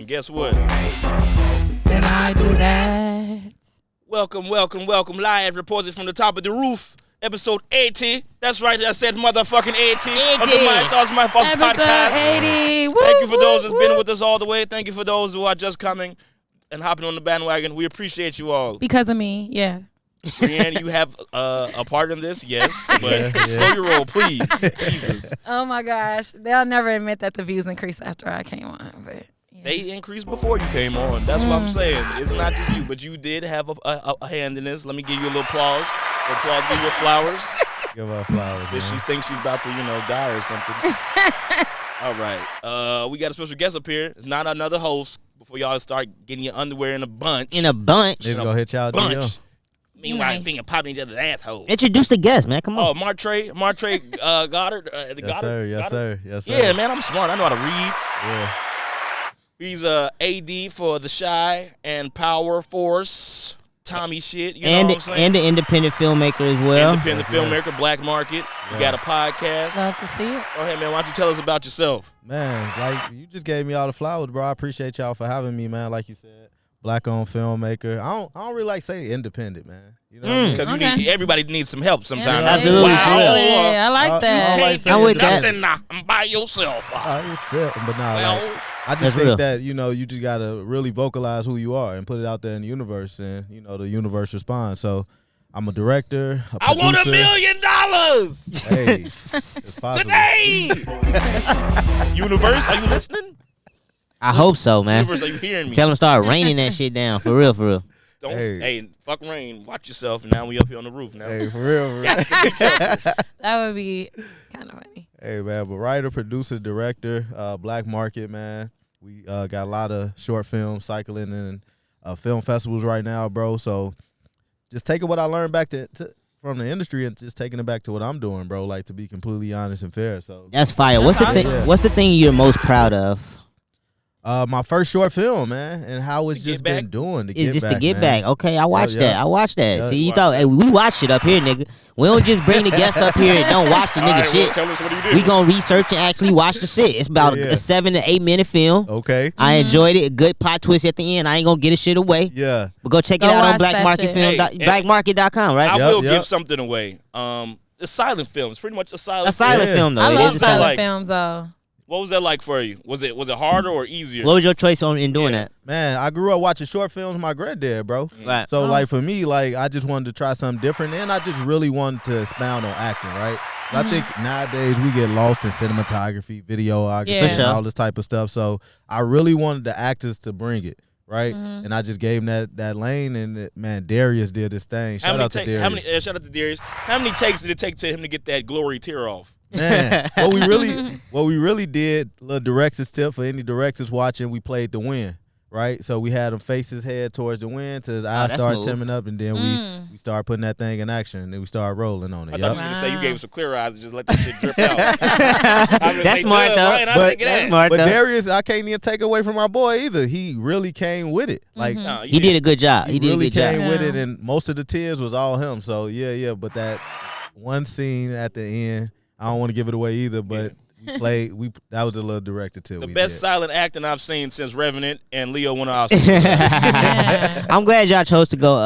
And guess what? Then I do that. Welcome. Live reported from the top of the roof. Episode 80. That's right. I said motherfucking 80. Of the My Thoughts, My Faults Episode podcast. 80. Woo, Thank you for those that's woo, been woo. with us all the way. Thank you for those who are just coming and hopping on the bandwagon. We appreciate you all. Because of me, yeah. Brianne, you have a part in this, yes, but slow your roll, please. Jesus. Oh my gosh. They'll never admit that the views increased after I came on. But yeah. They increased before you came on. That's what I'm saying. It's not just you, but you did have a hand in this. Let me give you a little applause. Give you flowers. Give her flowers. If she thinks she's about to, die or something. All right. We got a special guest up here. It's not another host. Before y'all start getting your underwear in a bunch. It's gonna hit y'all bunch. Meanwhile, I'm thinking popping each other's assholes. Introduce the guest, man. Come on. Oh, Martrae Goddard. Yes, sir. Yeah, man, I'm smart. I know how to read. Yeah. He's AD for The Shy and Power Force, Tommy shit. You know what I'm saying? And an independent filmmaker as well. Independent filmmaker, Black Market. Yeah. You got a podcast. Love to see it. Go ahead, man. Why don't you tell us about yourself? Man, like you just gave me all the flowers, bro. I appreciate y'all for having me, man. Like you said, Black-owned filmmaker. I don't really like saying independent, man. You know what I mean? Because everybody needs some help sometimes. Yeah, Absolutely. I like that. You like can't I'm do with that. nothing by yourself. But nah, Well, like, I just That's think real. that, you just got to really vocalize who you are and put it out there in the universe, and, the universe responds. So I'm a director, a I want $1 producer. million Hey, it's possible. today. Universe, are you listening? I hope so, man. Universe, are you hearing me? Tell them to start raining that shit down. For real, for real. Don't Hey. fuck rain. Watch yourself. Now we up here on the roof now. Hey, for real. Got to be careful. That would be kind of funny. Hey, man, but writer, producer, director, Black Market, man. We got a lot of short films cycling in film festivals right now, bro. So just taking what I learned back from the industry and just taking it back to what I'm doing, bro. Like, to be completely honest and fair. So That's fire. What's the thing? Yeah. What's the thing you're most proud of? my first short film, man, and how it's The just Get been Back? doing. It's just to get man. back. Okay, I watched Yeah. that. I watched that. Yeah. See, you Watch thought that. hey, we watch it up here, nigga. We don't just bring the guest up here and don't watch the All nigga right, well, shit. tell us what you did. We gonna research and actually watch the shit. It's about Yeah. a 7 to 8 minute film. Okay. I enjoyed it. A good plot twist at the end. I ain't gonna get a shit away. Yeah. But go check it Go out on watch that shit. blackmarket.com, right? I Yep, will yep. give something away. It's silent film. It's pretty much a silent A silent Yeah. film though. I It love is a silent like- films, though. What was that like for you? Was it harder or easier? What was your choice in doing Yeah. that? Man, I grew up watching short films with my granddad, bro. Right. So, like, for me, like, I just wanted to try something different, and I just really wanted to expound on acting, right? I think nowadays we get lost in cinematography, videography, Yeah. and For sure. all this type of stuff. So I really wanted the actors to bring it, right? And I just gave him that lane, and man, Darius did this thing. Shout out to Darius. Shout out to Darius. How many takes did it take to him to get that glory tear off? Man, what we really did, little director's tip for any directors watching, we played the wind, right? So we had him face his head towards the wind till his eyes that's started smooth. timming up, and then we started putting that thing in action, and then we started rolling on I it. thought you Yep. was gonna say you gave him some clear eyes and just let that shit drip out. That's smart though. Why ain't I But- thinking That's that? smart But though. Darius, I can't even take away from my boy either. He really came with it. Like No, you He did a good job. he He did a really good job. came with Yeah. it, and most of the tears was all him. So yeah. But that one scene at the end, I don't want to give it away either. But we played. That was a little director too. The best silent acting I've seen since Revenant and Leo won an Oscar. I'm glad y'all chose to go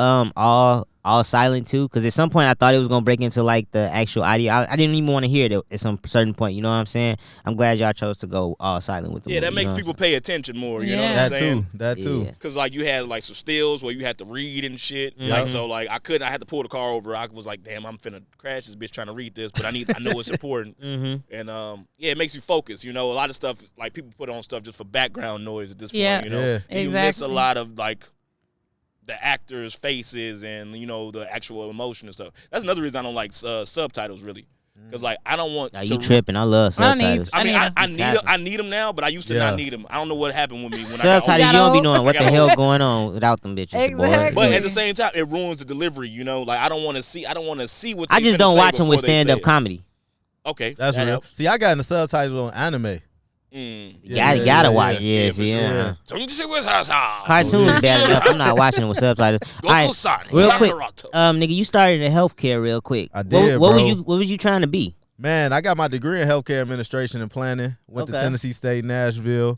all silent too, because at some point I thought it was gonna break into like the actual audio. I didn't even want to hear it at some certain point. You know what I'm saying? I'm glad y'all chose to go all silent with the Yeah, movie, that makes you know people what I'm pay attention more. You know Yeah. what I'm That saying? too. That too. Yeah. Cause like you had like some stills where you had to read and shit. Like so, like I had to pull the car over. I was like, damn, I'm finna crash this bitch trying to read this, but I know it's important. And yeah, it makes you focus. You know, a lot of stuff like people put on stuff just for background noise at this Yeah. point. You know, Yeah. And you miss a Exactly. lot of like the actors' faces and the actual emotion and stuff. That's another reason I don't like subtitles really. Cause like I don't want Nah, to you tripping? I love I don't need- subtitles. I mean, I I need I need them now, but I used to Yeah. not need them. I don't know what happened with me when Subtitles, I you got don't be old. knowing what the I got hell old. going on without them bitches, boy. Exactly. But at the same time, it ruins the delivery. You know, like I don't want to see what. I they just finna don't say watch them with before they say stand-up it. comedy. Okay, That's that real. helps. See, I got in the subtitles on anime. You Yeah, gotta yeah, watch. yeah. Yeah, see, yeah. Cartoon. Cartoons bad enough. I'm not watching it with subtitles. All right, real quick, nigga, you started in healthcare real quick. I did, what bro. What was you trying to be? Man, I got my degree in healthcare administration and planning. Went to Tennessee State, Nashville.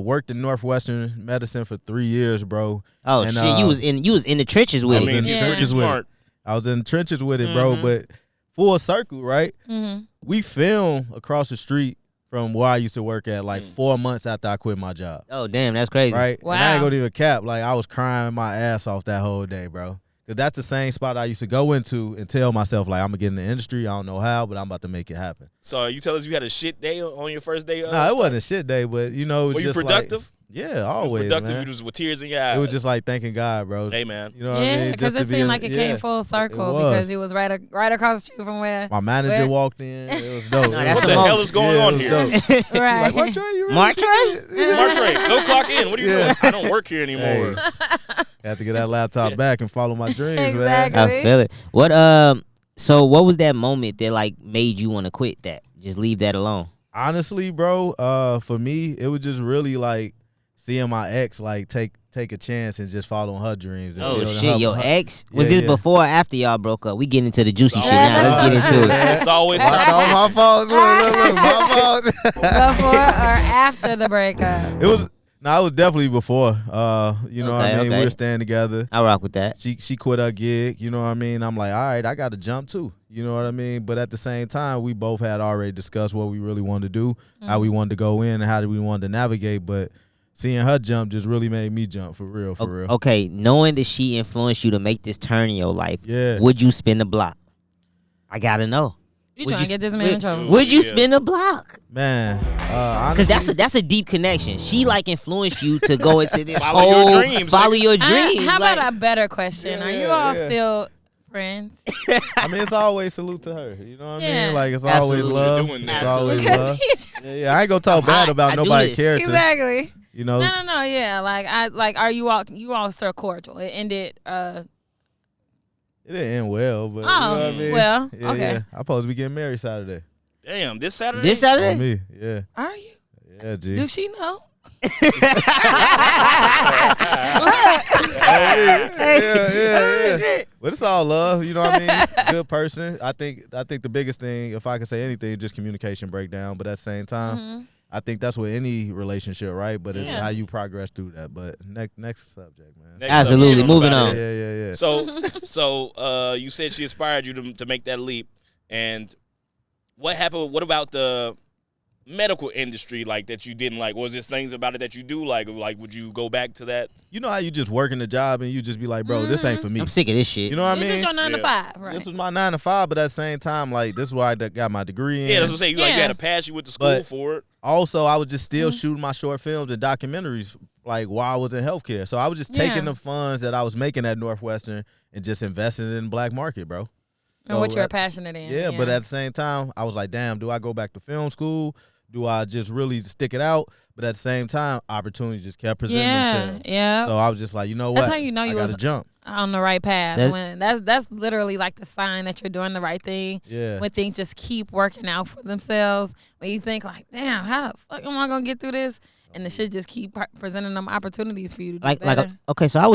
Worked in Northwestern medicine for 3 years, bro. Oh and, shit, you was in the trenches with it. I was in the trenches with it, bro. But full circle, right? We film across the street from where I used to work at, like 4 months after I quit my job. Oh damn, that's crazy. Right? Wow. And I ain't gonna even cap. Like I was crying my ass off that whole day, bro. Cause that's the same spot I used to go into and tell myself like I'm gonna get in the industry. I don't know how, but I'm about to make it happen. So you tell us you had a shit day on your first day? Nah, it wasn't a shit day, but you know, it was Were you just productive? Like, yeah, always. Productive. Man. You just with tears in your eyes. It was just like thanking God, bro. Hey man. You know what I mean? because it seemed like it came full circle because it was right across the street from where my manager walked in. It was dope. No, what the hell is going on here? right. Like, Martrae, you Martrae? Martrae, go clock in. What are you doing? I don't work here anymore. Hey, have to get that laptop back and follow my dreams, Exactly. man. I feel it. What so what was that moment that like made you want to quit that? Just leave that alone. Honestly, bro, for me, it was just really like seeing my ex like take a chance and just follow her dreams. And Oh shit, your ex? Was this yeah. before or after y'all broke up? We getting into the juicy shit Yeah, now. Let's get into it. It's always my fault. Look, my fault. Before or after the breakup? It was definitely before. You know what I mean? We were staying together. I rock with that. She quit her gig, you know what I mean? I'm like, all right, I got to jump too. You know what I mean? But at the same time, we both had already discussed what we really wanted to do, how we wanted to go in, and how we wanted to navigate. But seeing her jump just really made me jump for real. Okay, knowing that she influenced you to make this turn in your life, would you spin the block? I gotta know. You trying to get this man in trouble? Would you spin the block? Man, because that's a deep connection. She like influenced you to go into this Follow your dreams. Follow your dreams. How like, about a better question? Are you all still friends? I mean, it's always salute to her. You know what I mean? Like, it's Absolutely. always love. Doing that. It's always Because love. Yeah, I ain't gonna talk bad about I do nobody's this. character. Exactly. You know? No. Yeah, are you all still cordial? It ended. It didn't end well, but you know what I mean? Well, yeah, okay. Yeah. I'm supposed to be getting married Saturday. Damn, this Saturday? this Saturday? On me, yeah. Are you? Yeah, G. Do she know? Yeah. But it's all love, you know what I mean? Good person. I think the biggest thing, if I could say anything, is just communication breakdown. But at the same time, I think that's with any relationship, right? But it's how you progress through that. But next subject, man. Next Absolutely. subject. Moving on. Yeah. So you said she inspired you to make that leap, and what happened? What about the medical industry like that you didn't like? Was there things about it that you do like? Like, would you go back to that? You know how you just working the job and you just be like, bro, this ain't for me. I'm sick of this shit. You know what I This mean? is your 9 to 5, right? This was my 9 to 5, but at the same time, like, this is where I got my degree in. Yeah, that's what I'm saying. You had a pass. You went to school for it. Also, I was just still shooting my short films and documentaries like while I was in healthcare. So I was just taking the funds that I was making at Northwestern and just investing in the black market, bro. And what you're passionate in. Yeah, but at the same time, I was like, damn, do I go back to film school? Do I just really stick it out? But at the same time, opportunities just kept presenting themselves. Yeah. So I was just like, you know what? That's how you know you was jump on the right path. When that's literally like the sign that you're doing the right thing. Yeah. When things just keep working out for themselves. When you think like, damn, how the fuck am I gonna get through this? And the shit just keep presenting them opportunities for you to do better. Okay, so I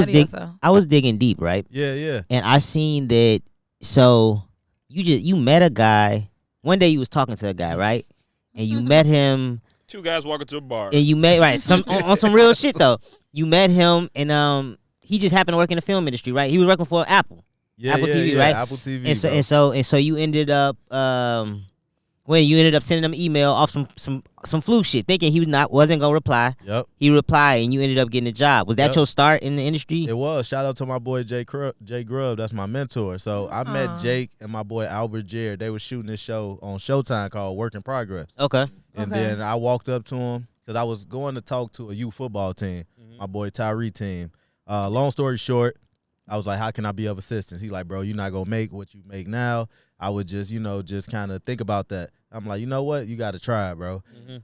was digging deep, right? Yeah. And I seen that. So you met a guy. One day you was talking to a guy, right? And you met him. Two guys walking to a bar. And you met on some real shit though. You met him and he just happened to work in the film industry, right? He was working for Apple. Apple TV, right? Apple TV. And so you ended up you ended up sending him an email off some fluke shit, thinking he wasn't gonna reply. Yep. He replied, and you ended up getting a job. Was that your start in the industry? It was. Shout out to my boy Jay Grubb. That's my mentor. So I met Jake and my boy Albert Jared. They were shooting this show on Showtime called Work in Progress. Okay. And then I walked up to him because I was going to talk to a youth football team, my boy Tyree team. Long story short, I was like, how can I be of assistance? He's like, bro, you're not going to make what you make now. I would just, just kind of think about that. I'm like, you know what? You got to try it, bro.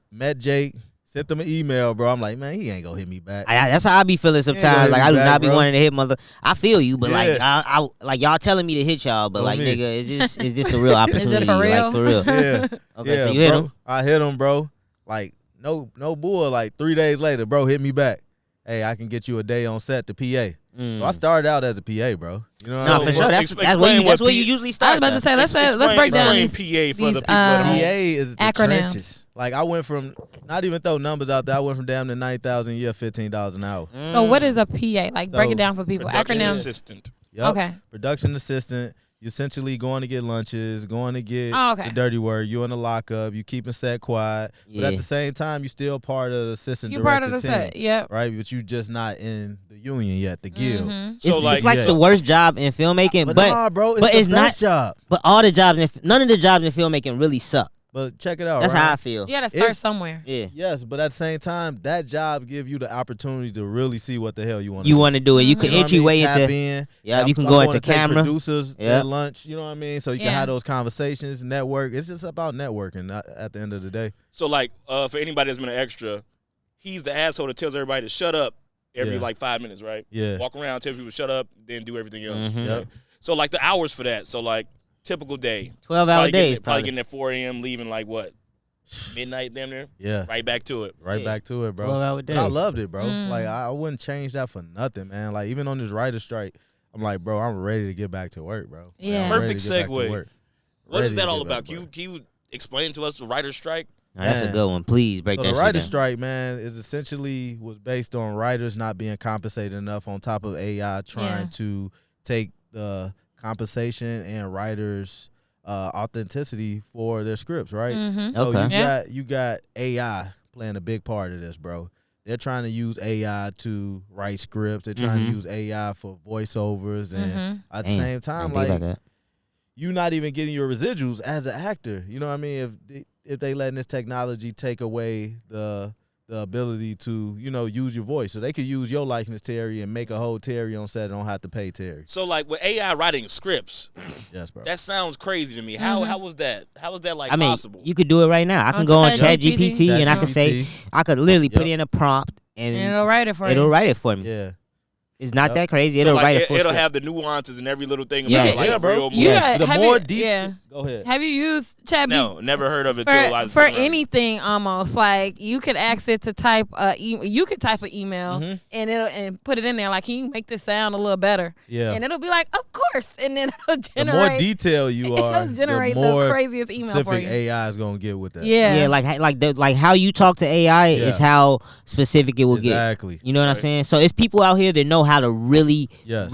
Met Jake, sent them an email, bro. I'm like, man, he ain't going to hit me back. That's how I be feeling sometimes. Like, I do not be wanting to hit mother. I feel you, but like, I like y'all telling me to hit y'all, but like, nigga, is this a real opportunity? Is it for real? Like, for real. Yeah. Okay, yeah, so you hit bro. him? I hit him, bro. Like, no bull. Like 3 days later, bro, hit me back. hey, I can get you a day on set to PA. So I started out as a PA, bro. You know what No, I for mean? sure. That's where you usually I was start. about to say, let's break down these PA for these, the people at home. PA is the acronyms. trenches. Like I went from not even throw numbers out there. I went from damn to 90,000 a year, $15 an hour. So what is a PA? Like break So, it down for people. Production Acronyms. assistant. Yep. Okay. Production assistant. You essentially going to get lunches, going to get Oh, okay. the dirty work. You in the lockup. You keeping set quiet, but Yeah. at the same time, you still part of the assistant You director part of the team, set. Yep. right? But you just not in the union yet, the guild. Mhm. It's, So, like- it's like Yeah. the worst job in filmmaking, But, but nah, bro, it's but the it's best job. but all the jobs none of the jobs in filmmaking really suck. But check it out. That's right? how I feel. You gotta start It's- somewhere. Yeah. Yes, but at the same time, that job give you the opportunity to really see what the hell you want. You want to do it. You can You know what I mean? entryway Tap into. in. Yeah, you can I'm go going into to take camera. producers Yeah. at lunch. You know what I mean? So you can Yeah. have those conversations, network. It's just about networking at the end of the day. So like for anybody that's been an extra, he's the asshole that tells everybody to shut up every Yeah. like 5 minutes, right? Yeah. Walk around, tell people to shut up, then do everything else. Mhm. Yep. So like the hours for that. So like typical day. 12-hour Probably days. Probably getting at 4 a.m., leaving like what? Midnight damn near? Yeah. Right back to it. Right Yeah. back to it, bro. 12-hour But I days. loved it, bro. Mm. Like I wouldn't change that for nothing, man. Like even on this writer strike, I'm like, bro, I'm ready to get back to work, bro. Like, Yeah. I'm ready Perfect to get back to segue. work. What Ready is to that get all back about? to work. Can you explain to us the writer's strike? That's a Man. good one. Please break So that the shit writer's down. strike, man, is essentially was based on writers not being compensated enough on top of AI trying Yeah. to take the compensation and writers' authenticity for their scripts, right? Mm-hmm. So Okay. you got AI playing a big part of this, bro. They're trying to use AI to write scripts. They're trying to use AI for voiceovers, and Mhm. at the Damn, same I time, didn't think like about that. you not even getting your residuals as an actor. You know what I mean? If they letting this technology take away the ability to, you know, use your voice. So they could use your likeness, Terry, and make a whole Terry on set and don't have to pay Terry. So like with AI writing scripts, Yes, bro. that sounds crazy to me. How was that? How was that like I mean, possible? you could do it right now. I can On go on ChatGPT? ChatGPT and I can say, I could literally put Yep. in a prompt And and it'll write it for it'll you. write it for me. Yeah. It's not Yep. that crazy. So, It'll like, write it for it'll have the nuances and every little thing about Yes. like Yeah, a bro. real movie. You Yes. got, The have more you, detail. yeah. Go ahead. Have you used ChatGPT? No, never heard of it till I was For around. anything almost, like you could ask it to type you could type an email Mhm. and it'll put it in there like, can you make this sound a little better? Yeah. And it'll be like, of course, and then it'll The generate more detail you are, it'll generate the the, more craziest email for specific you. AI is gonna get with that. Yeah. Yeah, like how you talk to AI Yeah. is how specific it will get. Exactly. You know what I'm Right. saying? So it's people out here that know how to really Yes.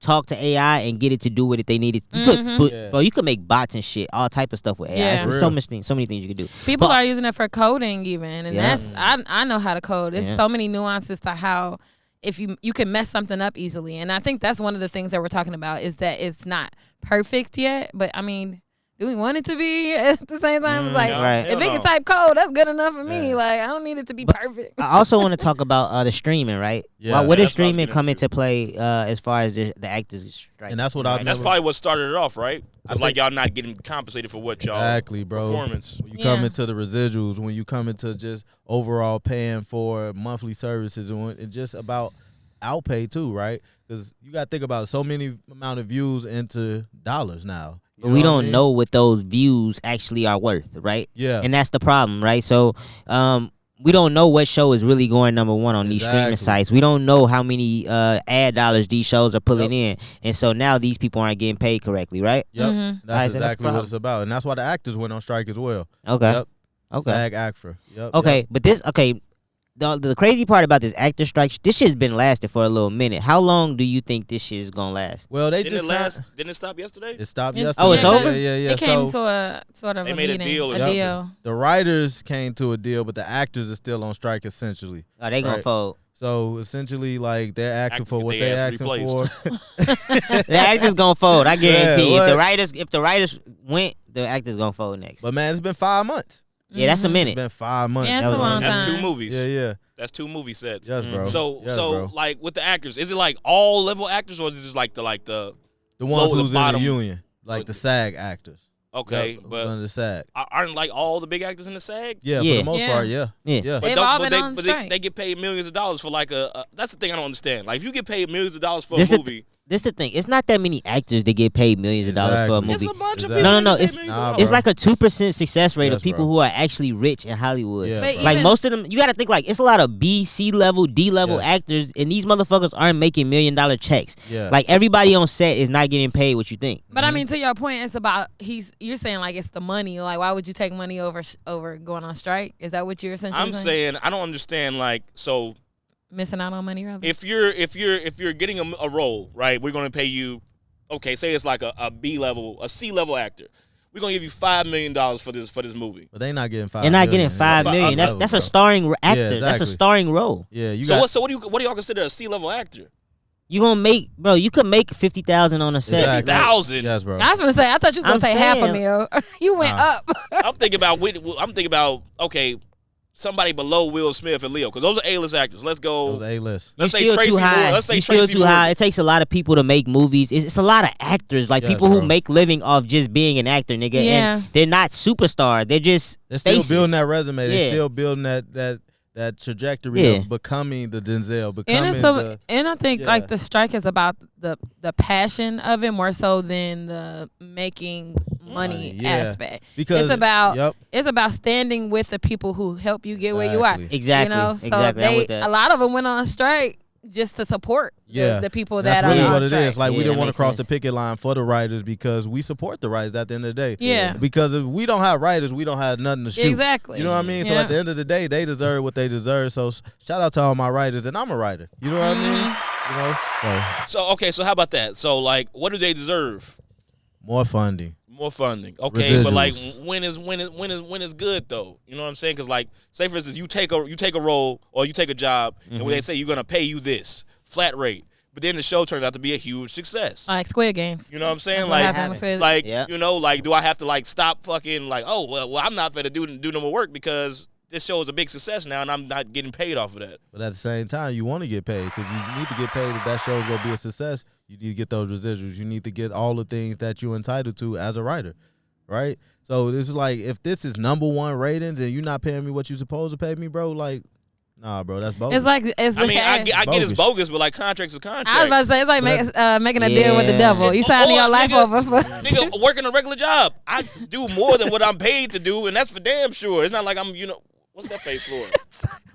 talk to AI and get it to do what they need it. You Mhm. could, Yeah. bro, you could make bots and shit, all type of stuff with AI. Yeah. It's For so real. many things you could do. People But- are using it for coding even, and Yeah. that's I know how to code. There's Yeah. so many nuances to how if you can mess something up easily, and I think that's one of the things that we're talking about is that it's not perfect yet, but I mean, do we want it to be at the same time? It's like No, Right. hell if it no. can type code, that's good enough for me. Yeah. Like I don't need it to be perfect. I also want to talk about the streaming, right? Yeah. Well, where does That's what I was streaming getting come into. into play as far as the actors strike? And that's what I Right, that's remember. probably what started it off, right? I Cause like think- y'all not getting compensated for what y'all Exactly, bro. performance. When you come Yeah. into the residuals, when you come into just overall paying for monthly services, and it's just about outpay too, right? Because you got to think about so many amount of views into dollars now. You But we what I don't mean? know what those views actually are worth, right? Yeah. And that's the problem, right? So we don't know what show is really going number one on these streaming Exactly. sites. We don't know how many ad dollars these shows are pulling in. And so now these people aren't getting paid correctly, right? Yep. Mhm. Right, That's so that's exactly the what it's about. And that's why the actors went on strike as well. Okay. Yep. Okay. SAG-AFTRA. Yep. Okay, Yep. but the crazy part about this actor strike, this shit's been lasting for a little minute. How long do you think this shit is gonna last? Well, they Didn't just it last? Didn't it stop yesterday? It stopped It's- yesterday. Oh, it's over? Yeah. It came So to a sort of They a made a meeting, deal or a something. deal. the writers came to a deal, but the actors are still on strike essentially. Oh, they gonna Right. fold. So essentially, like they're asking Actors for get what their they're ass asking replaced. for. The actors gonna fold. I guarantee. Yeah, If the writers went, the actors gonna fold next. But man, it's been 5 months. Yeah, that's a Mhm. It's minute. been 5 months. Yeah, it's That a was long That's time. 2 movies. Yeah. That's 2 movie sets. Yes, bro. So Yes, so bro. like with the actors, is it like all level actors or is it just like the The ones lower, the who's in the bottom. union, like the SAG actors. okay, Yep, who's but under the SAG. aren't like all the big actors in the SAG? Yeah, for Yeah. the most Yeah. part, yeah. Yeah. Yeah. They've all been on but strike. they get paid millions of dollars for like a that's the thing I don't understand. Like if you get paid millions of dollars for This a the- movie, this the thing. It's not that many actors that get paid millions of dollars for a movie. It's a bunch of Exactly. people. No. that get paid millions of dollars. It's like a 2% success rate Yes, of people bro. who are actually rich in Hollywood. Yeah, But bro. Like even- most of them, you got to think like it's a lot of B, C level, D level Yes. actors, and these motherfuckers aren't making $1 million checks. Yeah. Like everybody on set is not getting paid what you think. But I mean, to your point, it's about you're saying like it's the money. Like, why would you take money over going on strike? Is that what you're essentially I'm saying I don't understand. Like, so missing out on money, rather? if you're getting a role, right? We're gonna pay you. Okay, say it's like a B level, a C level actor. We're gonna give you $5 million for this movie. But they not getting $5 They're not million. getting $5 million. Level, That's a bro. starring actor. That's exactly. a starring role. Yeah, you So got. what do y'all consider a C level actor? You gonna make, bro? You could make 50,000 on a set. Exactly. 50,000. Yes, bro. I was gonna say. I thought you was gonna I'm say half a saying- mil. You went Nah. up. I'm thinking about okay, somebody below Will Smith and Leo, because those are A-list actors. Let's It go. was A-list. Let's You say still Tracy too high. Morgan. Let's say You still Tracy too Morgan. high. It takes a lot of people to make movies. It's a lot of actors, like Yes, people who bro. make living off just being an actor, nigga. Yeah. And they're not superstars. They're just They're still faces. building that resume. They're Yeah. still building that trajectory Yeah. of becoming the Denzel, becoming And it's the. and I think yeah. like the strike is about the passion of it more so than the making money Yeah. aspect. Because it's about Yep. it's about standing with the people who help you get where you are. Exactly. Exactly. You know, so Exactly. I'm with a that. lot of them went on strike just to support Yeah. the people That's that really are on what it strike. is. Like Yeah, we that didn't want to makes cross sense. the picket line for the writers because we support the writers at the end of the day. Yeah. Because if we don't have writers, we don't have nothing to shoot. Exactly. You know what I mean? So Yeah. at the end of the day, they deserve what they deserve. So shout out to all my writers, and I'm a writer. You know what I mean? Mm-hmm. You know, so So okay, so how about that? So like, what do they deserve? more funding. More funding, okay, but like Residuals. when is good though? You know what I'm saying? Because like, say for instance, you take a role or you take a job, and when they say you're gonna pay you this flat rate, but then the show turns out to be a huge success. Like Squid Games. You know what I'm saying? That's what Like, happened with Squid. like Yeah. you know, like do I have to like stop fucking like well I'm not finna do no more work because this show is a big success now and I'm not getting paid off of that. But at the same time, you want to get paid because you need to get paid if that show is gonna be a success. You need to get those residuals. You need to get all the things that you're entitled to as a writer, right? So this is like if this is #1 ratings and you're not paying me what you're supposed to pay me, bro. Like, nah, bro, that's bogus. It's like it's I mean, I get it's Bogus. bogus, but like contracts are contracts. I was about to say it's like making a deal with the Yeah. devil. You signing Or, your life nigga, over for Nigga, working a regular job. I do more than what I'm paid to do, and that's for damn sure. It's not like I'm, what's that face for?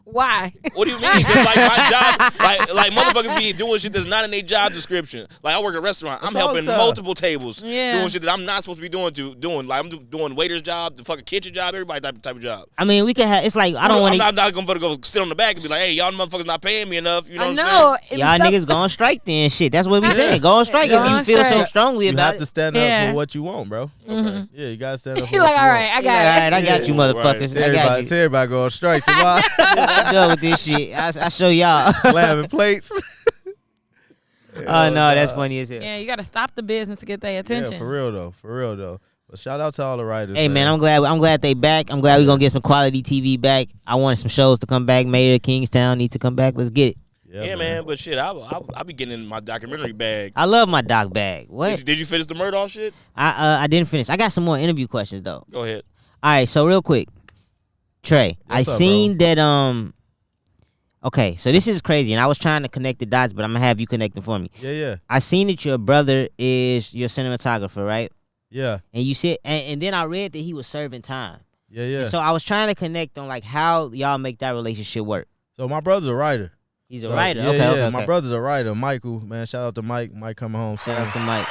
why? What do you mean? 'Cause, like my job, like motherfuckers be doing shit that's not in their job description. Like I work at a restaurant, I'm That's all helping the time. multiple tables, Yeah. doing shit that I'm not supposed to be doing. Like I'm doing waiter's job, the fucking kitchen job, everybody type of job. I mean, we can have. It's like I don't want I'm to. not gonna go sit on the back and be like, hey, y'all motherfuckers not paying me enough. You know I what I'm know. saying? Y'all niggas go on strike then. Shit, that's what we saying. Go on strike Go if you on feel so strike. strongly you about have it. to stand up Yeah. for what you want, bro. Okay. Yeah, you gotta stand up for He what like, you all want. right, I All got it. right, I got you, Yeah. motherfuckers. I got Everybody, you. tell everybody go on strike tomorrow. I'm done with this shit. I show y'all. Slamming plates. Oh no, that's funny as hell. Yeah, you got to stop the business to get their attention. Yeah, for real though. But shout out to all the writers. Hey man, I'm glad they back. I'm glad we gonna get some quality TV back. I wanted some shows to come back. Mayor of Kingstown need to come back. Let's get it. Yeah, man. But shit, I'll be getting in my documentary bag. I love my doc bag. What? Did you finish the Murdoch shit? I didn't finish. I got some more interview questions though. Go ahead. All right, so real quick, Trey, I What's up, seen that Okay, so this is crazy, and I was trying to connect the dots, but I'm gonna have you connect them for me. Yeah. I seen that your brother is your cinematographer, right? Yeah. And you said, and then I read that he was serving time. Yeah. And so I was trying to connect on like how y'all make that relationship work. So my brother's a writer. He's a So, writer. Yeah, Okay. My brother's a writer, Michael. Man, shout out to Mike. Mike coming home soon. Shout out to Mike.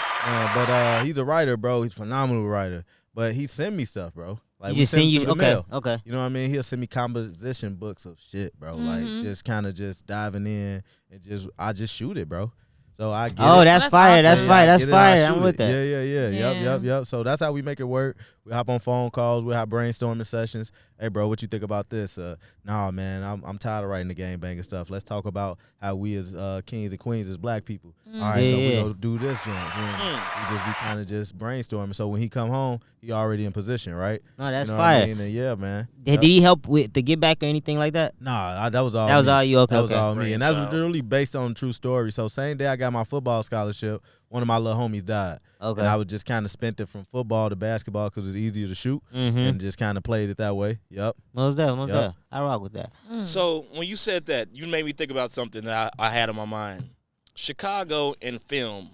But he's a writer, bro. He's a phenomenal writer. But he send me stuff, bro. Like He we just send you. through the Okay. mail. Okay. You know what I mean? He'll send me composition books of shit, bro. Like just kind of just diving in and I just shoot it, bro. So I get Oh, it. that's That's fire. awesome. That's Yeah, fire. I That's get it, I fire. shoot I'm with it. that. Yeah. Yeah. Yep. So that's how we make it work. We hop on phone calls. We have brainstorming sessions. Hey, bro, what you think about this? Nah, man, I'm tired of writing the game banging stuff. Let's talk about how we as kings and queens as black people. All right, so we Yeah. gonna do this joint. We just be kind of just brainstorming. So when he come home, he already in position, right? No, that's you know fire. What I mean? And yeah, man. Did he help with the get back or anything like that? Nah, that was all. That was me. all you. Okay. That was Okay. all me, and that's Brainchild. really based on true story. So same day I got my football scholarship, one of my little homies died, Okay. and I was just kind of spent it from football to basketball because it was easier to shoot, Mm-hmm. and just kind of played it that way. Yep. Most definitely. Yep. I rock with that. So when you said that, you made me think about something that I had in my mind. Chicago in film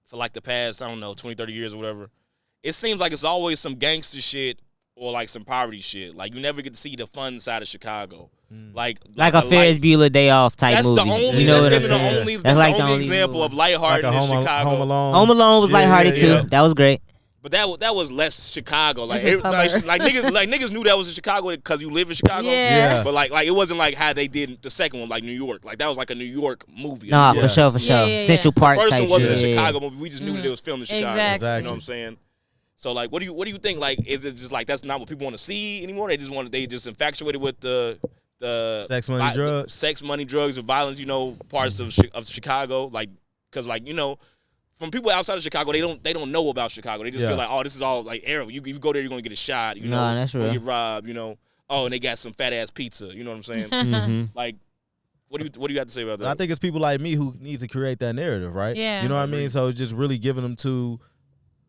for like the past, I don't know, 20, 30 years or whatever, it seems like it's always some gangster shit or like some poverty shit. Like you never get to see the fun side of Chicago. Like a Ferris Bueller Day Off type that's movie. The only, you know that's what I'm saying? that's like the only example of lighthearted like in Chicago. Home Alone. Home Alone was lighthearted too. That was great. But that was less Chicago. Like, It's a like niggas knew that was in Chicago because you live in Chicago. Yeah. But like it wasn't like how they did the second one, like New York. Like that was like a New York movie. Nah, Yes. for sure. Yeah. Central Park The first type one wasn't shit. a Chicago movie. We just knew that it was filmed in Chicago. Exactly. You know what I'm saying? So like, what do you think? Like, is it just like that's not what people want to see anymore? They just infatuated with the Sex, money, drugs. sex, money, drugs, and violence. You know, parts of Chicago. Like, because like from people outside of Chicago, they don't know about Chicago. They just feel like, oh, this is all like air. You go there, you're gonna get a shot. You know, that's you're gonna real. get robbed. You know, oh, and they got some fat ass pizza. You know what I'm saying? Mm-hmm. Like, what do you have to say about that? And I think it's people like me who need to create that narrative, right? Yeah. You know what I mean? So it's just really giving them to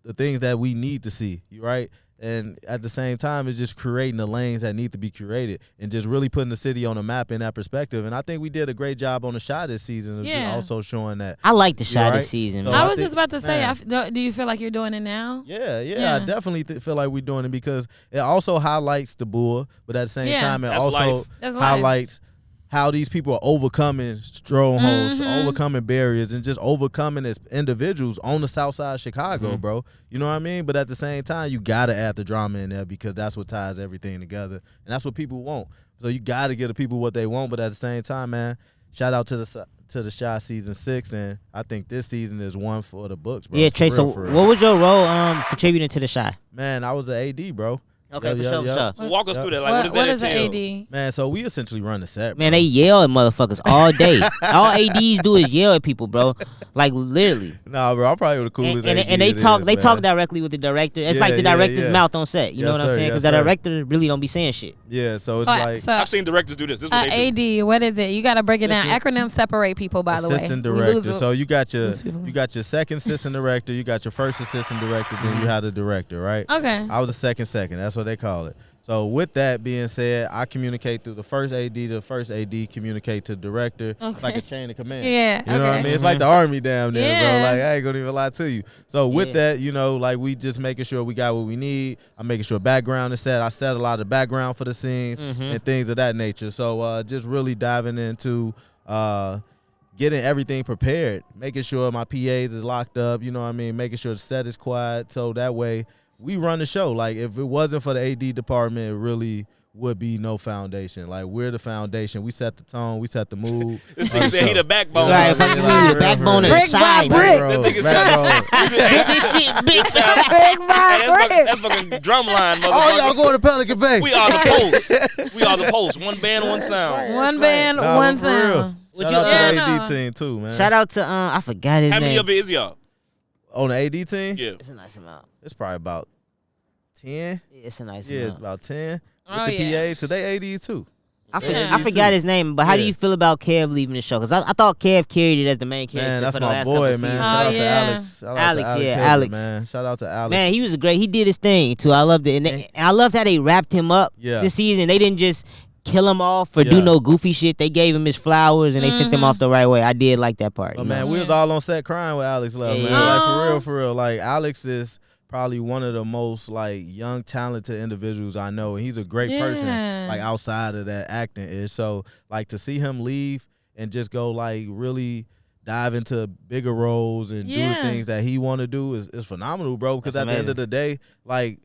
the things that we need to see, right? And at the same time, it's just creating the lanes that need to be curated and just really putting the city on the map in that perspective. And I think we did a great job on the shot this season of just also showing that. I like the shot right? this season. So Man. I I was think- just about to say, man. do you feel like you're doing it now? Yeah, Yeah. I definitely feel like we're doing it because it also highlights the bull, but at the same time, it That's also life. That's life. highlights how these people are overcoming strongholds, overcoming barriers, and just overcoming as individuals on the south side of Chicago, bro. You know what I mean? But at the same time, you got to add the drama in there because that's what ties everything together. And that's what people want. So you got to give the people what they want. But at the same time, man, shout out to the Shy season 6. And I think this season is one for the books, bro. Yeah, For Trey. real, So for real. what was your role contributing to the shot? Man, I was an AD, bro. Okay, for sure. So walk us through that. Like, What what is does that an entail? AD? Man, so we essentially run the set, bro. Man, they yell at motherfuckers all day. All ADs do is yell at people, bro. Like literally. Nah, bro, I'm probably the coolest And AD they it talk. is, They man. talk directly with the director. It's like the director's mouth on set. You know Yes, what I'm sir, saying? Because yes, the sir. director really don't be saying shit. Yeah, so it's like So, I've seen directors do this. This is what they do. AD, what is it? You got to break it down. Acronyms separate people, by the way. assistant We director. lose- So you got your lose people. second assistant director, you got your first assistant director, then you have the director, right? Okay. I was a second. That's what they call it. So with that being said, I communicate through the first AD. The first AD communicate to the director. It's like a chain of command. Yeah, You know what I okay. mean? It's like the army down there, Yeah. bro. Like I ain't gonna even lie to you. So with Yeah. that, you know, like we just making sure we got what we need. I'm making sure background is set. I set a lot of background for the scenes and things of that nature. So just really diving into getting everything prepared, making sure my PAs is locked up, you know what I mean? Making sure the set is quiet so that way we run the show. Like if it wasn't for the AD department, it really would be no foundation. Like we're the foundation. We set the tone, we set the mood. This nigga said he the backbone. Right, Like, fucking like, the backbone of the Brick by side. brick. Bro, That nigga back row. This shit big. Big by brick. That's fucking drumline, motherfucker. Oh, y'all going to Pelican Bay. We are the post. We are the post. One band, one sound. One band, Nah, one for real. sound. Would Shout you- out to Yeah, the AD no. team too, man. Shout out to I forgot his How many name. of it is y'all? On the AD team? Yeah. It's a nice amount. It's probably about 10. Yeah, it's a nice Yeah, it's amount. about 10. With Oh, the yeah. PAs, because they ADs too. I Yeah. forgot his name, but how do Yeah. you feel about Kev leaving the show? Because I thought Kev carried it as the main character. Man, that's for the my last boy, couple man. seasons. Shout out to yeah. Alex. Shout out Alex, to Alex. yeah, Hilbert, Alex. man. Shout out to Alex. Man, he was great. He did his thing too. I loved it, and I loved how they wrapped him up Yeah. this season. They didn't just kill him off or Yeah. do no goofy shit. They gave him his flowers and they sent him off the right way. I did like that part. But you man, know? we was all on set crying with Alex love, man. Yeah. Like for real. Like Alex is probably one of the most like young, talented individuals I know. And he's a great person, Yeah. like outside of that acting is. So like to see him leave and just go like really dive into bigger roles and do the Yeah. things that he want to do is phenomenal, bro. Because That's at the end of the day, like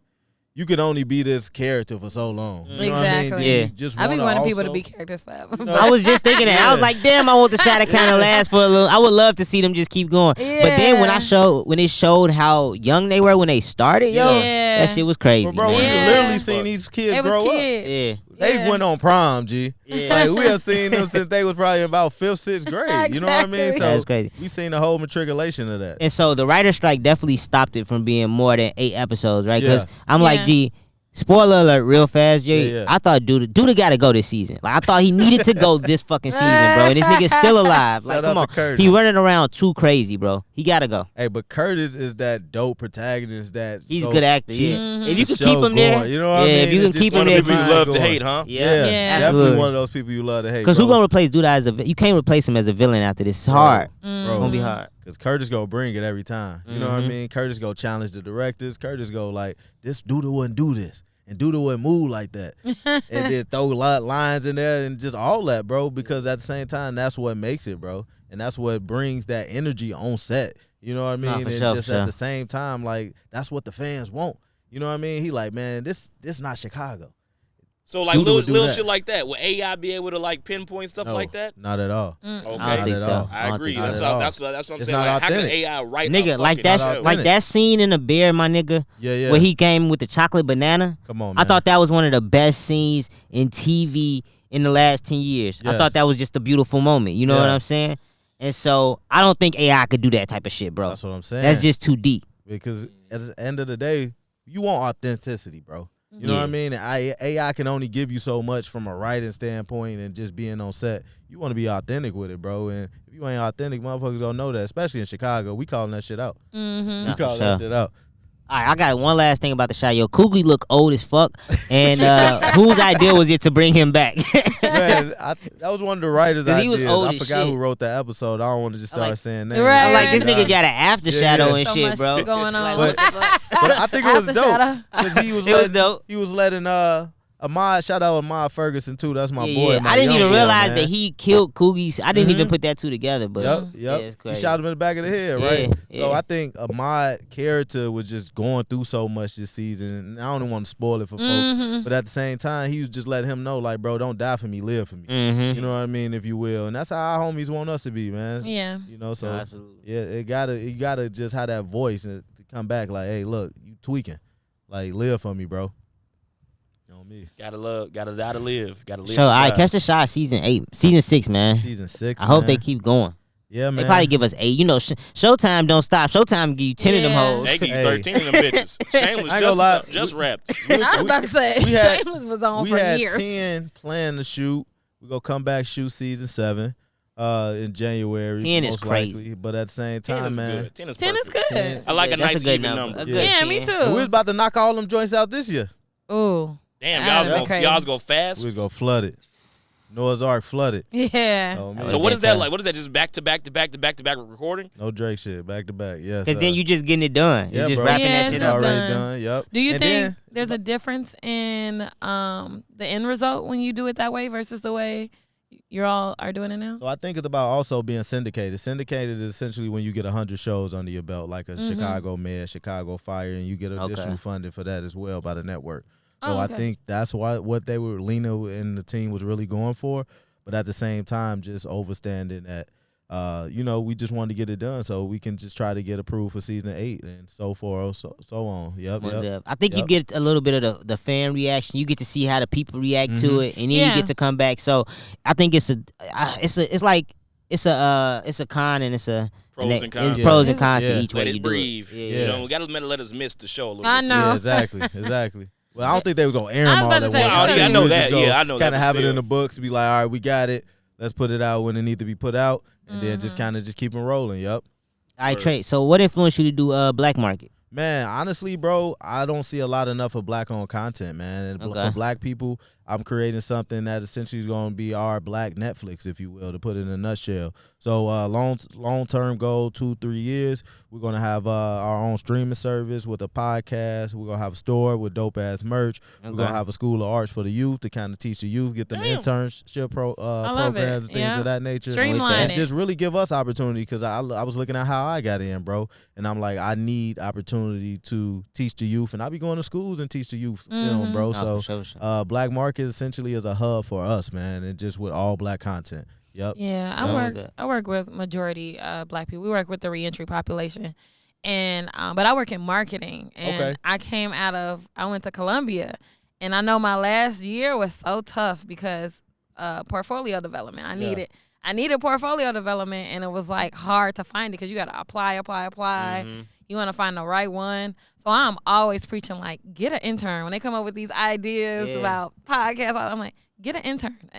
you can only be this character for so long. You know what I mean? Exactly. Then Yeah. you just I be wanna wanting people to also- be characters forever. know, I was just thinking that. I was Yeah. like, damn, I want the shot to kind of last for a little. I would love to see them just keep going. But then when it showed how young they were when they started, yo, Yeah. that shit was crazy. But bro, we man. literally seen these kids It was grow up. kids. Yeah. They Yeah. went on prom, G. Yeah. Like we have seen them since they was probably about 5th, 6th grade. You know what I mean? Exactly. So That's crazy. we seen the whole matriculation of that. And so the writer's strike definitely stopped it from being more than 8 episodes, right? Because Yeah. I'm like, Yeah. gee, Spoiler alert, real fast, Jay. Yeah. I thought Duda got to go this season. Like I thought he needed to go this fucking season, bro. And this nigga's still alive. Like, Shout come out on, to Curtis. he running around too crazy, bro. He gotta go. Hey, but Curtis is that dope protagonist that He's a good actor. keep Yeah, if you the can keep show him there, going, you know what I mean? if you It can just keep One him of there, the people you love to hate, huh? Yeah, Yeah. definitely Absolutely. one of those people you love to hate. Because who bro. gonna replace Duda as you can't replace him as a villain after this. It's hard. Bro. It's gonna be hard. Because Curtis go bring it every time. You know what I mean? Curtis go challenge the directors. Curtis go like, this Duda wouldn't do this. And Duda wouldn't move like that. And then throw lines in there and just all that, bro. Because at the same time, that's what makes it, bro. And that's what brings that energy on set. You know what I mean? Nah, for and sure, just for sure. at the same time, like, that's what the fans want. You know what I mean? He like, man, this not Chicago. So like Duda would do little that. shit like that. Will AI be able to like pinpoint stuff No, like that? Not at all. Okay. I don't Not think at so. all. I agree. don't That's think so. what I'm It's saying. not Like, how can authentic. AI write a Nigga, like fucking Not show? like that scene in the Bear, my nigga, Yeah. where he came with the chocolate banana. Come on, I man. thought that was one of the best scenes in TV in the last 10 years. I Yes. thought that was just a beautiful moment. You know Yeah. what I'm saying? And so I don't think AI could do that type of shit, bro. That's what I'm saying. That's just too deep. Because at the end of the day, you want authenticity, bro. You know Yeah. what I mean? And AI can only give you so much from a writing standpoint and just being on set. You want to be authentic with it, bro. And if you ain't authentic, motherfuckers don't know that. Especially in Chicago, we calling that shit out. Mm-hmm. We for call that sure. shit out. All right, I got one last thing about the shot. Yo, Coogly look old as fuck. And whose idea was it to bring him back? Man, that was one of the writers' 'Cause ideas. he was old I as forgot shit. who wrote the episode. I don't want to just start like- saying names. Right. I'm like, this nigga Right. got an after Yeah, shadow yeah. and So shit, much bro. going on. Like, what the fuck? But I think it was After dope shadow. because he was It was letting, dope. he was letting Ahmad, shout out Ahmad Ferguson too. That's my Yeah, boy. yeah. my I didn't young even boy, realize man. that he killed Coogie's. I didn't even Mhm. put that two together, but Yep. yeah, it's He crazy. shot him in the back of the head, right? Yeah, So yeah. I think Ahmad's character was just going through so much this season. And I don't even want to spoil it for folks, but at the same time, he was just letting him know, like, bro, don't die for me, live for me. Mm-hmm. You know what I mean, if you will. And that's how our homies want us to be, man. Yeah. You know, so Absolutely. yeah, you gotta just have that voice and to come back like, hey, look, you tweaking, like, live for me, bro. You know me. Gotta die to live. Gotta live. So, all right, to catch the shot. Season 6, man. Season 6. I hope man. they keep going. Yeah, man. They probably give us 8. You know, Showtime don't stop. Showtime give you 10 of them Yeah. hoes. They give you Hey. 13 of them bitches. Shameless I ain't gonna lie. just wrapped. I was about to say, we had- Shameless was on we for had years. 10 planned to shoot. We're gonna come back shoot season 7 in January. 10 is most crazy. likely. But at the same 10 time, is man. good. 10 is 10 is perfect. good. 10. I like a That's nice good even number. A good Yeah, me 10. too. And we was about to knock all them joints out this year. Ooh. Damn, That'd be y'all's crazy. go fast. We was gonna flood it. Noah's Ark flooded. Yeah. Oh, man. So what is that time. like? What is that? Just back to back to back to back to back recording? No Drake shit. Back to back. Yes. Because then you just getting it done. Yeah, It's just bro. wrapping Yeah, that it's shit it's up. just already done. done. Yep. Do you And think then- there's a difference in the end result when you do it that way versus the way you all are doing it now? So I think it's about also being syndicated. Syndicated is essentially when you get 100 shows under your belt, like a Chicago Med, Chicago Fire, and you get additional Okay. funding for that as well by the network. So Oh, I okay. think that's what they were, Lena and the team was really going for. But at the same time, just overstanding that, we just wanted to get it done so we can just try to get approved for season 8 and so forth, so on. Yep. I think you Yep. get a little bit of the fan reaction. You get to see how the people react to it, and then Yeah. you get to come back. So I think it's a con and it's a Pros and cons. It's Yeah. pros and cons Yeah. to each way Let you it do breathe. it. Yeah. You know, we gotta let us miss the show a little I bit. know. Yeah, exactly. Well, I don't think they was gonna air I them was all about at to once. say, I think yeah, I we know was that. just gonna Yeah, I know that, Kind of but have it still. in the books. Be like, all right, we got it. Let's put it out when it need to be put out, and then just kind of just keep them rolling. Yep. All right, Trae. So what influenced you to do Black Market? Man, honestly, bro, I don't see a lot enough of black-owned content, man. And Okay. for black people, I'm creating something that essentially is going to be our black Netflix, if you will, to put it in a nutshell. So long-term goal, 2-3 years, we're going to have our own streaming service with a podcast. We're going to have a store with dope-ass merch. We're going to have a school of arts for the youth to kind of teach the youth, get them Damn. internship love programs it. and things Yeah. of that nature. Streamline And it. just really give us opportunity because I was looking at how I got in, bro. And I'm like, I need opportunity to teach the youth. And I be going to schools and teach the youth, bro. No, So for sure. Black Market essentially is a hub for us, man. And just with all black content. Yep. Yeah, Yeah. I work with majority black people. We work with the reentry population, and but I work in marketing. And Okay. I went to Columbia, and I know my last year was so tough because portfolio development. I I needed portfolio development, and it was like hard to find it because you got to apply. Mm-hmm. You want to find the right one. So I'm always preaching like, get an intern. When they come up with these ideas about podcasts, I'm like, get an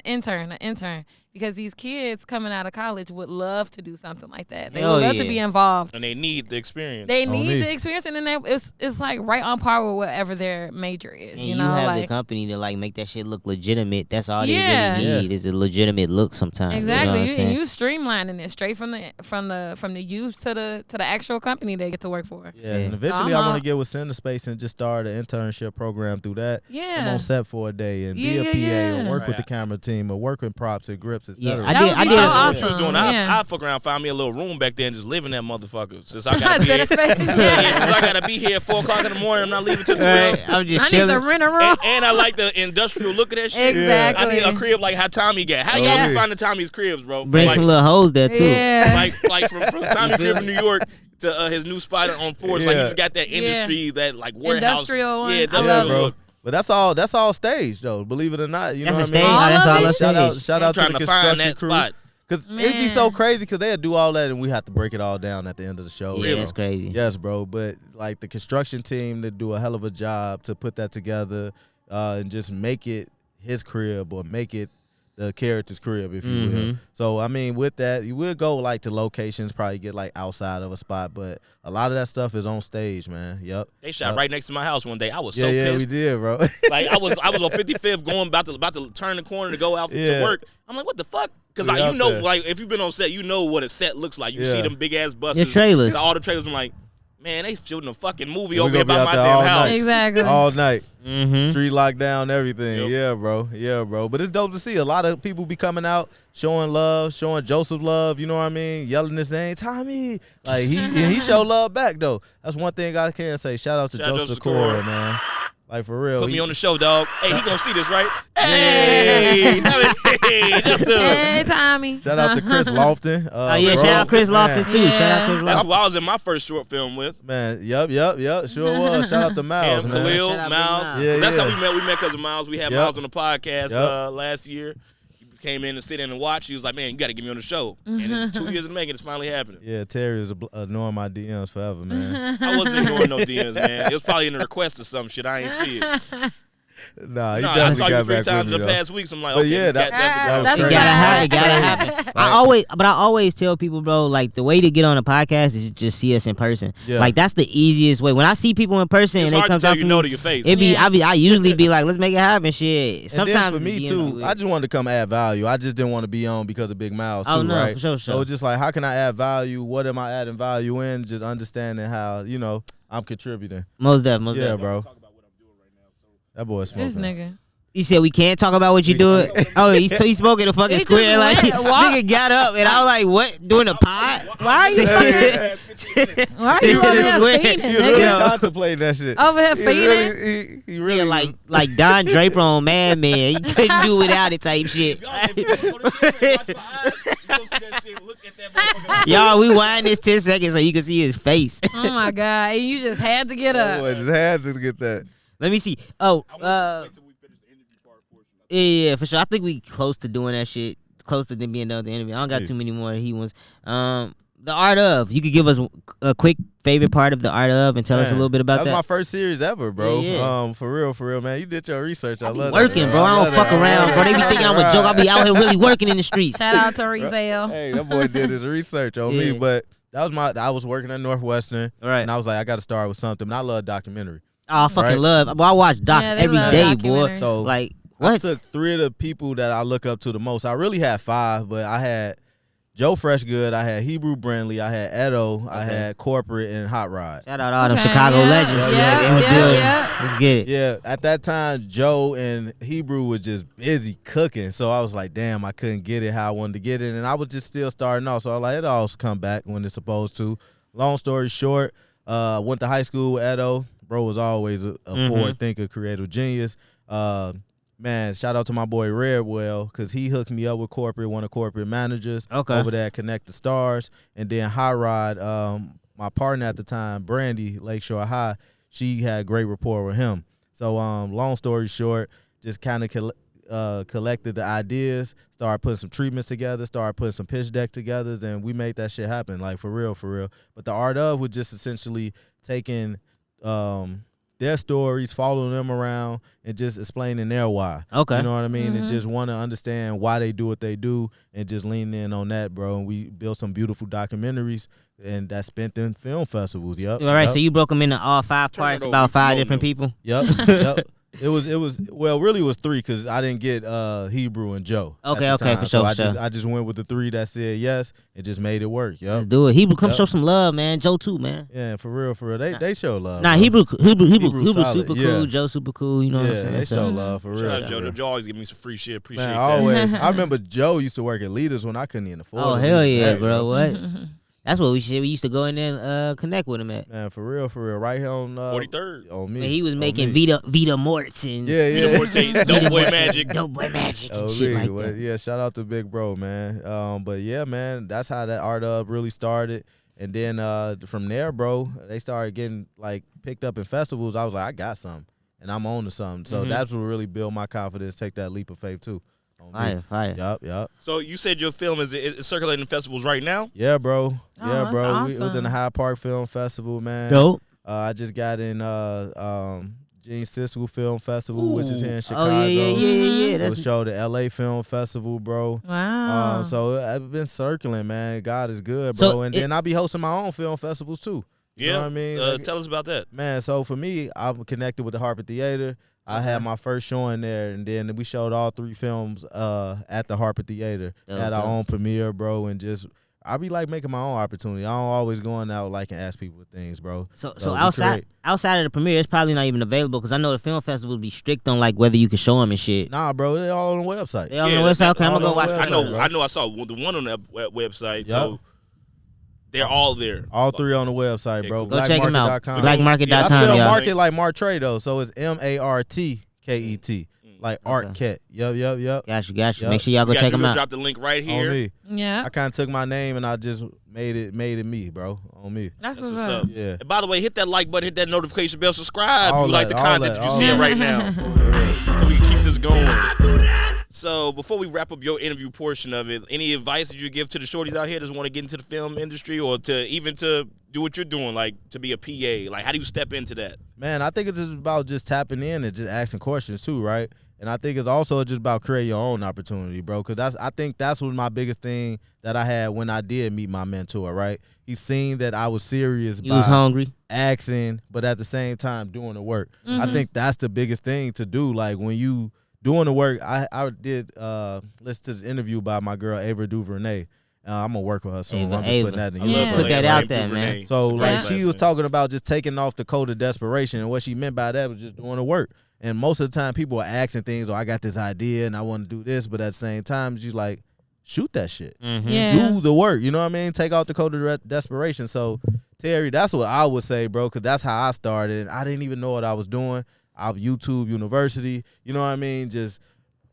intern. Because these kids coming out of college would love to do something like that. They would love to be involved. And they need the experience. They need the experience, and then it's like right on par with whatever their major is. And you know, have like, the company to like make that shit look legitimate. That's all they really need is a legitimate look sometimes. Exactly. You know you streamlining it straight from the youth to the actual company they get to work for. Yeah, and eventually I want to get with CineSpace and just start an internship program through that. Yeah. Come on set for a day and be a PA or work with the camera team or work with props and grips, etc. I did. So awesome. She was doing, I fuck around, found me a little room back there and just live in that motherfucker. Since I gotta be here, since I gotta be here at 4 o'clock in the morning, I'm not leaving till 12. I'm just I chilling. need to rent a room. And I like the industrial look of that shit. Exactly. I need a crib like how Tommy got. How y'all be finding Tommy's cribs, bro? Bring some little hoes there too. Yeah. Like from Tommy crib in New York to his new spot on Forest. Like he just got that industry, that like warehouse. Industrial one. Yeah, industrial bro. look. But that's all staged though. Believe it or not, you know That's what a I mean. stage. That's all a Shout stage. out to trying the to find construction that crew. spot. Cause it'd be so crazy because they'd do all that and we have to break it all down at the end of the show. Yeah, that's crazy. Yes, bro. But like the construction team, they do a hell of a job to put that together and just make it his crib or make it the character's crib, if you will. So I mean, with that, you will go like to locations, probably get like outside of a spot, but a lot of that stuff is on stage, man. Yep. They shot right next to my house one day. I was so yeah, pissed. we did, bro. Like I was on 55th going about to turn the corner to go out to work. I'm like, what the fuck? Because like, you know, like if you've been on set, you know what a set looks like. You see them big ass buses, the trailers, all the trailers. I'm like, man, they shooting a fucking movie We over here gonna be by out my there all damn house. night. Exactly. All night. Mm-hmm. Street lockdown, everything. Yep. Yeah, bro. Yeah, bro. But it's dope to see. A lot of people be coming out, showing love, showing Joseph love, you know what I mean? Yelling his name, Tommy. Like, he showed love back, though. That's one thing I can say. Shout out to Joseph Secora, man. Like, for real. Put me on the show, dog. Hey, he gonna see this, right? Hey, Hey, Tommy. Shout out to Chris Lofton. Shout out Chris Lofton, too. Yeah. Shout out Chris That's Lofton. who I was in my first short film with. Man, yep. Sure was. Shout out to Miles, Him, man. Khalil, Shout out Miles. Miles. Yeah, That's yeah. how we met. We met because of Miles. We had Yep. Miles on the podcast Yep. last year. He came in and sit in and watch. He was like, man, you got to get me on the show. And in 2 years of making, it's finally happening. Yeah, Terry was ignoring my DMs forever, man. I wasn't ignoring no DMs, man. It was probably in the request or some shit. I ain't see it. Nah, he No, I definitely saw you got 3 back times with me, in the though. past weeks. I'm like, But okay, yeah, this that got- was That's crazy. It gotta happen. I always tell people, bro, like the way to get on a podcast is just see us in person. Yeah. Like that's the easiest way. When I see people in person It's and they hard come to tell talk you to no me, to your face. I usually be like, let's make it happen, shit. And Sometimes then for me too, I just wanted to come add value. I just didn't want to be on because of Big Mouths too, Oh, no, right? for sure. So just like, how can I add value? What am I adding value in? Just understanding how, you know, I'm contributing. most definitely. Yeah, bro. That boy This smoking. nigga. You said we can't talk about what you doing. Oh, he's smoking a fucking He square. just Like this went, walk- nigga got up and I was like, what? Doing a pod? Why are you fucking? Why are you over here Square. feeding, He was really nigga? contemplating that shit. Over here He feeding? he really Yeah, like Don Draper on Mad Men. You couldn't do without it type shit. Y'all, we wind this 10 seconds so you can see his face. Oh my god! And you just had to get that up. boy just had to get that. Let me see. Oh, yeah, for sure. I think we close to doing that shit. Close to them being done with the interview. I don't got too many more he ones. The art of. You could give us a quick favorite part of the art of and tell us a little bit about That that. was my first series ever, bro. Yeah. For real, man. You did your research. I love Working, that, bro. I don't fuck around, bro. They be thinking I'm a joke. I be out here really working in the streets. Shout out to Reezy. Hey, that boy did his research on me, but I was working at Northwestern, Right. and I was like, I got to start with something. And I love documentary. Oh, I fucking Right. love. Well, I watch docs Yeah, they every love day, boy. documentaries. So Like I what? took 3 of the people that I look up to the most. I really had 5, but I had Joe Freshgood, I had Hebrew Brindley, I had Edo, I had Corporate, and Hot Rod. Shout out all them Okay, Chicago yeah. legends. Yeah. Let's get it. Yeah, at that time, Joe and Hebrew was just busy cooking. So I was like, damn, I couldn't get it how I wanted to get it. And I was just still starting off. So I was like, it'll all come back when it's supposed to. Long story short, went to high school with Edo. Bro was always a forward thinker, creative genius. Man, shout out to my boy Redwell, because he hooked me up with Corporate, one of Corporate managers over there at Connect the Stars. And then High Rod, my partner at the time, Brandy, Lakeshore High, she had great rapport with him. So long story short, just kind of collected the ideas, started putting some treatments together, started putting some pitch deck together, and we made that shit happen, like for real, for real. But the art of was just essentially taking their stories, following them around, and just explaining their why. Okay. You know what I mean? Mm-hmm. And just want to understand why they do what they do, and just lean in on that, bro. And we built some beautiful documentaries, and that spent in film festivals. Yep. All right, Yep. so you broke them into all 5 Turn parts, it about over. 5 No, different no. people. Yep. Yep. It was well, really it was 3 because I didn't get Hebrew and Joe. at Okay, the okay, time. for So sure, I for sure. just went with the 3 that said yes and just made it work. Let's Yep. do it. Hebrew, come Yep. show some love, man. Joe too, man. Yeah, for real, for real. They show love. Nah, bro. Hebrew solid, super yeah. cool. Joe super cool. You know what I'm Yeah, saying? they So- show love for real. Shout out for Joe. real. Joe always give me some free shit. Appreciate Man, that. always. I remember Joe used to work at Leaders when I couldn't even afford. Oh it. hell Leaders, yeah, hey, bro. What? That's what we used to go in there and connect with him at. Man, for real, right here on 43rd. on me. When he was on making me. Vita Morts and Yeah, yeah. Dope Boy Magic. Dope Boy Magic and Oh, shit me. like Well, that. yeah, shout out to Big Bro, man. But yeah, man, that's how that art up really started. And then from there, bro, they started getting like picked up in festivals. I was like, I got something, and I'm on to something. So that's what really built my confidence. Take that leap of faith too. On me. Fire. Yup. So you said your film is circulating in festivals right now? Yeah, bro. Oh, Yeah, that's bro. It was awesome. in the Hyde Park Film Festival, man. Dope. I just got in Gene Siskel Film Festival, which is here in Chicago. Oh yeah. It was That's showed at LA Film Festival, bro. Wow. So I've been circling, man. God is good, So bro. And then I be hosting my own film festivals too. You know what I mean? Like, Tell us about that. man, so for me, I'm connected with the Harper Theater. I had my first showing there, and then we showed all 3 films at the Harper Theater. Had our own premiere, bro, and just I be like making my own opportunity. I don't always going out like and ask people things, bro. So we outside of the premiere, it's probably not even available because I know the film festival would be strict on like whether you can show them and shit. Nah, bro, they all on the website. They all on the website. Okay, I'm all gonna go on watch. the the I website, know. bro. I know. I saw the one on that website. Yep. So they're all there. All 3 on the website, Okay, bro. cool. Go check them out. Blackmarket.com. Blackmarket.com. I spell y'all. market like Martrae though, so it's MARTKET, like Art Ket. Yep. Got you. Yep. Make sure y'all go You guys check them gonna out. drop the link right On here. me. yeah. I kind of took my name and I just made it me, bro. On me. That's That's what's what's up. up. Yeah. And by the way, hit that like button, hit that notification bell, subscribe. All If you like that, the all content that, that you're all seeing that. right now. So we can keep this going. So before we wrap up your interview portion of it, any advice that you give to the shorties out here that want to get into the film industry or to even to do what you're doing, like to be a PA? Like, how do you step into that? Man, I think it's just about just tapping in and just asking questions too, right? And I think it's also just about creating your own opportunity, bro. Because I think that's was my biggest thing that I had when I did meet my mentor, right? He seen that I was serious You was hungry. asking, but at the same time doing the work. I think that's the biggest thing to do. Like when you doing the work, I did listen to this interview by my girl Ava DuVernay. I'm gonna work with her soon. I'm just Ava. putting that in. I the love Yeah. her. Put that Ava out there, DuVernay. man. It's So a great like class, she was man. talking about just taking off the code of desperation, and what she meant by that was just doing the work. And most of the time, people are asking things, "Oh, I got this idea and I want to do this," but at the same time, she's like, "Shoot that shit, Yeah. do the work." You know what I mean? Take out the code of desperation. So Terry, that's what I would say, bro, because that's how I started. And I didn't even know what I was doing. I YouTube University, you know what I mean? Just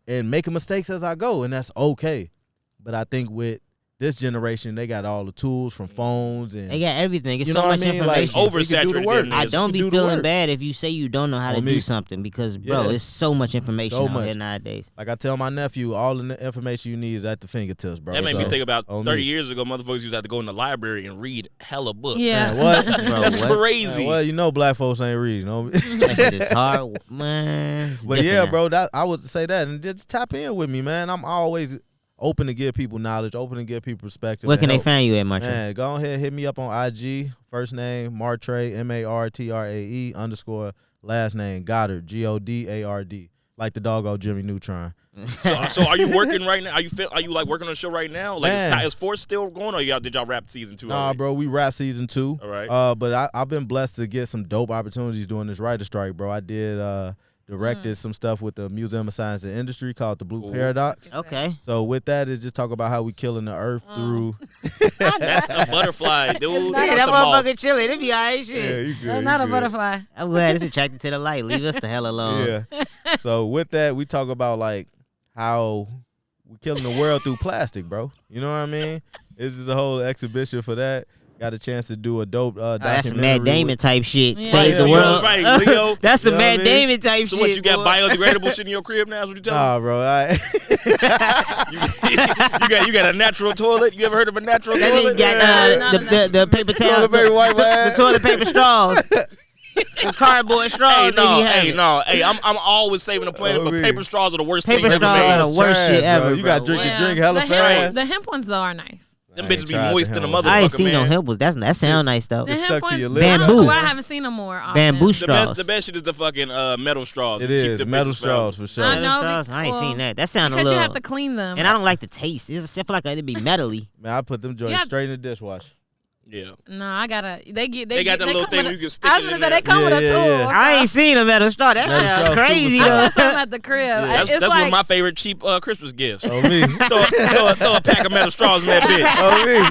and making mistakes as I go, and that's okay. But I think with this generation, they got all the tools from phones and They got everything. It's you so know what much I mean? Like, information. It's you can do the oversaturated work. in I this. don't You be can do the feeling work. bad if you say you don't know how to On do me. something because, bro, Yeah. it's so much information So out much. here nowadays. Like I tell my nephew, all the information you need is at the fingertips, bro. That made me So, think about on 30 me. years ago, motherfuckers used to have to go in the library and read hella books. Yeah. Man, what? Bro, That's what? crazy. Man, well, you know, black folks ain't reading. You know? That shit is hard, man. It's But different yeah, now. bro, that I would say that, and just tap in with me, man. I'm always open to give people knowledge, open to give people perspective. Where and can they help. find you at, Martrae? Man, go ahead, hit me up on IG. First name Martrae, MARTRAE _ last name Goddard, GODARD, like the doggo Jimmy Neutron. So are you working right now? Are you like working on a show right now? Like Man. is Force still going, or did y'all wrap season 2? Nah, already? bro, we wrap season 2. All right. But I've been blessed to get some dope opportunities doing this writer strike, bro. I did directed some stuff with the Museum of Science and Industry called the Blue Ooh. Paradox. Okay. So with that is just talk about how we killing the earth through. That's a butterfly, dude. not Yeah, That's that a moth. motherfucker chilling. It be alright shit. you good. That's you not a good. butterfly. I'm glad it's attracted to the light. Leave us the hell alone. Yeah. So with that, we talk about like how we killing the world through plastic, bro. You know what I mean? This is a whole exhibition for that. got a chance to do a dope documentary. That's some Matt Damon type shit. Yeah. Save the Leo, world. right, Leo. That's some You know what Matt I mean? Damon type So shit. what, you got boy. biodegradable shit in your crib now? Is what you telling me? Nah, bro. You got a natural toilet? You ever heard of a natural That toilet? nigga got Yeah. the paper towel, Toilet paper wipe the ass. toilet paper straws, the cardboard straws. Hey, I'm always saving the planet, Oh, but me. paper straws are the worst Paper thing ever straws made. are the worst shit Trash, bro. ever. You got bro. drink your drink hella the fast. the hemp ones though are nice. Them I ain't bitches be tried moist the in the hell. motherfucker, I ain't seen man. no himples. That sound nice though. The It's hemp stuck to ones, your I lip. don't know Bamboo. why I haven't seen them more often. Bamboo The straws. best shit is the fucking metal straws. It Keep is them metal bitches forever. straws for sure. I know. Straws? I ain't seen that. That sound a Because little. you have to clean them. And I don't like the taste. I feel like it'd be metally. Man, I put them joints Yeah. straight in the dishwasher. Yeah. No, I gotta. They got that little come thing with where you can stick I it was in gonna say there. they come with a Yeah, tool. yeah. I ain't seen a metal straw. That Metal sounds straw, crazy super I though. got something at the crib. That's It's one like of my favorite cheap Christmas gifts. Oh me. throw a pack of metal straws in that bitch. Oh me.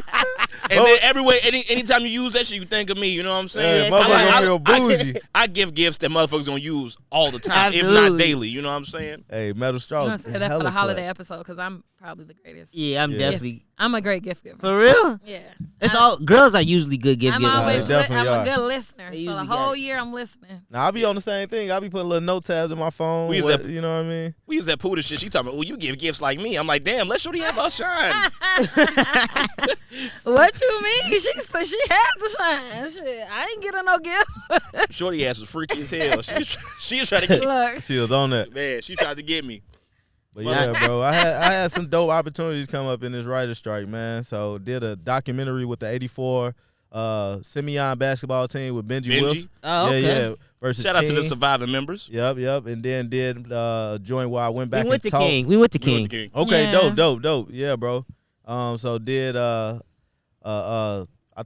And then everywhere, anytime you use that shit, you think of me. You know what I'm saying? Yeah, motherfucker gonna feel bougie. I give gifts that motherfuckers gonna use all the time, if Absolutely. not daily. You know what I'm saying? Hey, metal I'm straws. gonna say that for hella the holiday clutch. episode because I'm probably the greatest. Yeah, I'm Yeah. definitely I'm a great gift giver. for real. Yeah. It's all girls are usually good gift I'm givers. always. They definitely I'm are. a good listener. They So the usually whole got it. year I'm listening. Now I be on the same thing. I be putting little note tabs in my phone. We use what- that- you know what I mean? We use that Puda shit. She talking about, well, you give gifts like me. I'm like, damn, let Shorty have her shine. What you mean? She said she had the shine. Shit, I ain't getting no gift. Shorty ass was freaky as hell. She was trying to get Look, She was on that. man. She tried to get me. But yeah, bro, I had some dope opportunities come up in this writer strike, man. So did a documentary with the '84 Simeon basketball team with Benji Benji? Wilson. Oh, okay. Yeah. Versus Shout out to the King. surviving members. Yep. And then did a joint where I went back We went to and talked. King. We went to We went King. to King. Okay, Yeah. dope. Yeah, bro. So did I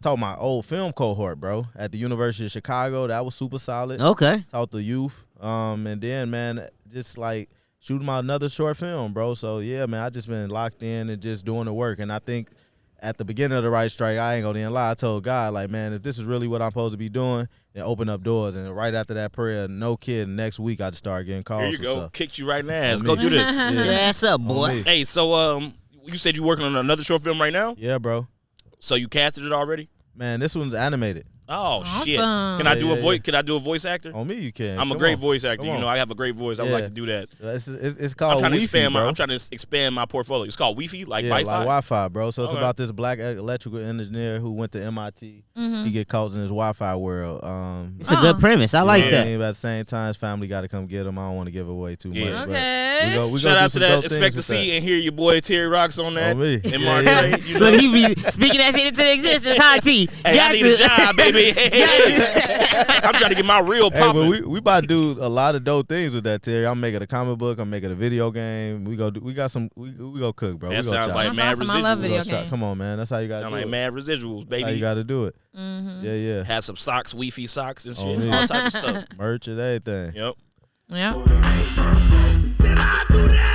taught my old film cohort, bro, at the University of Chicago. That was super solid. Okay. Taught the youth. And then, man, just like shooting my another short film, bro. So yeah, man, I just been locked in and just doing the work. And I think at the beginning of the right strike, I ain't gonna even lie. I told God, like, man, if this is really what I'm supposed to be doing, then open up doors. And right after that prayer, no kidding, next week I just started getting calls. Here you and go. stuff. Kicked you right in the ass. On Go me. do this. Yeah. Get your ass up, On boy. me. Hey, so you said you working on another short film right now? Yeah, bro. So you casted it already? Man, this one's animated. Oh shit! Awesome. Can I do Yeah, a voice? yeah. Can I do a voice actor? On me, you can. I'm a Come great on. voice actor. Come You on. know, I have a great voice. I would Yeah. like to do that. It's I'm called trying to Wi-Fi, expand bro. I'm trying to expand my portfolio. It's called Wi-Fi, like Yeah, Wi-Fi. like Wi-Fi, bro. So it's Okay. about this black electrical engineer who went to MIT. Mm-hmm. He get caught in his Wi-Fi world. It's a good premise. I like you know what I that. mean? But at the same time, his family got to come get him. I don't want to give away too Yeah. much. Okay. But we Shout gonna out do to some that. dope Expect things to with see that. and hear your boy Terry Rocks on that. On me. And Yeah, Martrae. yeah. You know? Look, he be speaking that shit into existence. High T. Hey, I Got need to. a job, baby. I'm trying to get my real Hey, but popping. we about to do a lot of dope things with that, Terry. I'm making a comic book. I'm making a video game. We go cook, bro. That we sounds chop. like That's mad awesome. I love residuals. video Chop. games. Come on, man. That's how you got to Sound do like it. mad residuals, That's how you baby. got to do it. Mm-hmm. Yeah. Have some socks, Wi-Fi socks and shit, me. all type of stuff. Merch and everything. Yep. Yeah.